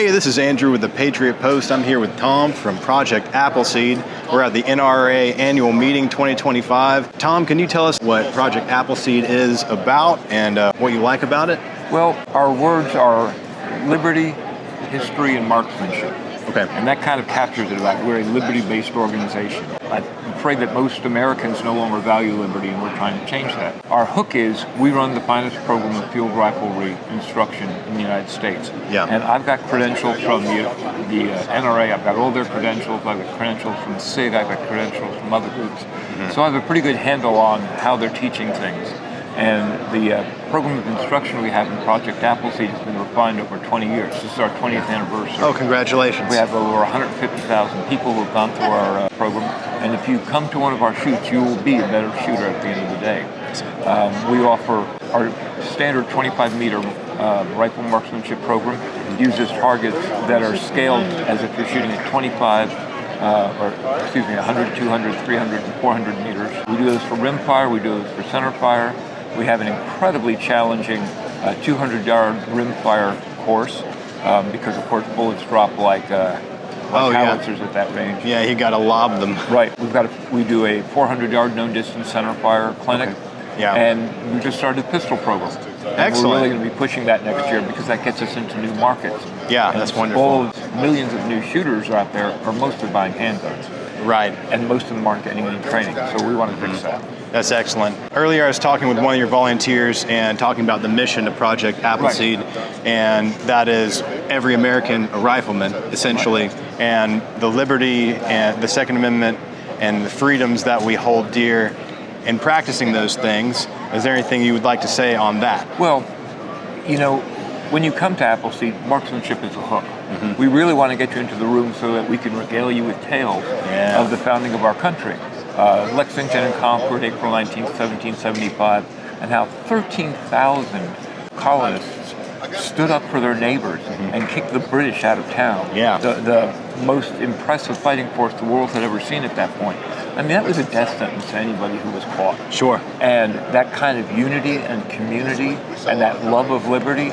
Hey, this is Andrew with the Patriot Post. I'm here with Tom from Project Appleseed. We're at the NRA Annual Meeting 2025. Tom, can you tell us what Project Appleseed is about and what you like about it? Well, our words are liberty, history, and marksmanship. Okay. And that kind of captures it about we're a liberty-based organization. I'm afraid that most Americans no longer value liberty, and we're trying to change that. Our hook is we run the finest program of field riflery instruction in the United States. Yeah. And I've got credentials from the NRA. I've got all their credentials. I've got credentials from the SIG. I've got credentials from other groups. Mm-hmm. So I have a pretty good handle on how they're teaching things. And the program of instruction we have in Project Appleseed has been refined over 20 years. This is our 20th anniversary. Oh, congratulations. We have over 150,000 people who have gone through our program. And if you come to one of our shoots, you will be a better shooter at the end of the day. We offer our standard 25-meter rifle marksmanship program. It uses targets that are scaled as if you're shooting at 100, 200, 300, and 400 meters. We do this for rimfire. We do this for centerfire. We have an incredibly challenging 200-yard rimfire course because, of course, bullets drop like howitzers at that range. Yeah, you got to lob them. Right. We do a 400-yard no-distance centerfire clinic. Okay. Yeah. And we just started a pistol program. Excellent. We're really going to be pushing that next year because that gets us into new markets. Yeah, that's wonderful. All of millions of new shooters out there are mostly buying handguns. Right. And most of them aren't getting any training, so we want to fix that. That's excellent. Earlier I was talking with one of your volunteers and talking about the mission of Project Appleseed, right. And that is every American a rifleman, essentially, right. And the liberty and the Second Amendment and the freedoms that we hold dear in practicing those things. Is there anything you would like to say on that? Well, you know, when you come to Appleseed, marksmanship is a hook. Mm-hmm. We really want to get you into the room so that we can regale you with tales of the founding of our country. Lexington and Concord, April 19th, 1775, and how 13,000 colonists stood up for their neighbors and kicked the British out of town. Yeah. The most impressive fighting force the world had ever seen at that point. I mean, that was a death sentence to anybody who was caught. Sure. And that kind of unity and community and that love of liberty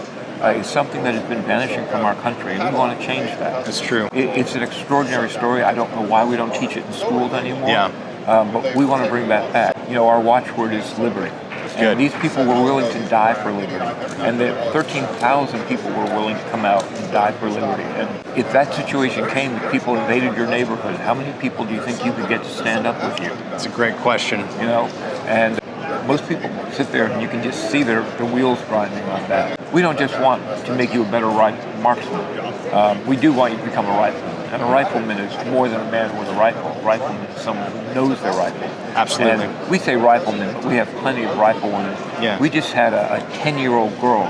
is something that has been vanishing from our country, and we want to change that. That's true. It's an extraordinary story. I don't know why we don't teach it in schools anymore. Yeah. But we want to bring that back. You know, our watchword is liberty. Good. And these people were willing to die for liberty. And the 13,000 people were willing to come out and die for liberty. And if that situation came, that people invaded your neighborhood, how many people do you think you could get to stand up with you? That's a great question. You know, and most people sit there and you can just see their wheels grinding on that. We don't just want to make you a better marksman. We do want you to become a rifleman. And a rifleman is more than a man with a rifle. A rifleman is someone who knows their rifle. Absolutely. And we say riflemen, but we have plenty of riflewomen. Yeah. We just had a 10-year-old girl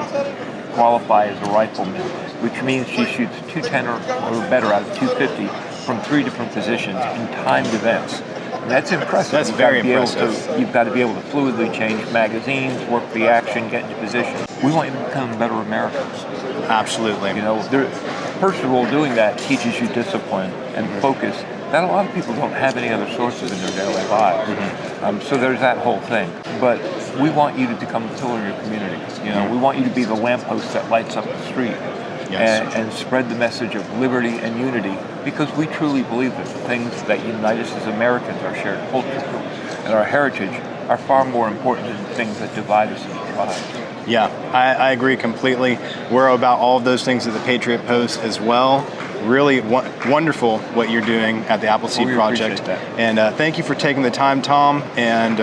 qualify as a rifleman, which means she shoots 210 or better out of 250 from 3 different positions in timed events. And that's impressive. That's very impressive. You've got to be able to fluidly change magazines, work the action, get into position. We want you to become better Americans. Absolutely. You know, first of all, doing that teaches you discipline and focus that a lot of people don't have any other sources in their daily lives. So there's that whole thing. But we want you to become a pillar in your community. You know, we want you to be the lamppost that lights up the street. Yes. And spread the message of liberty and unity, because we truly believe that the things that unite us as Americans, our shared culture and our heritage, are far more important than the things that divide us into tribes. Yeah, I agree completely. We're about all of those things at the Patriot Post as well. Really wonderful what you're doing at the Appleseed Project. And thank you for taking the time, Tom. And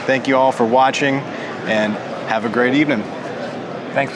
thank you all for watching. And have a great evening. Thanks.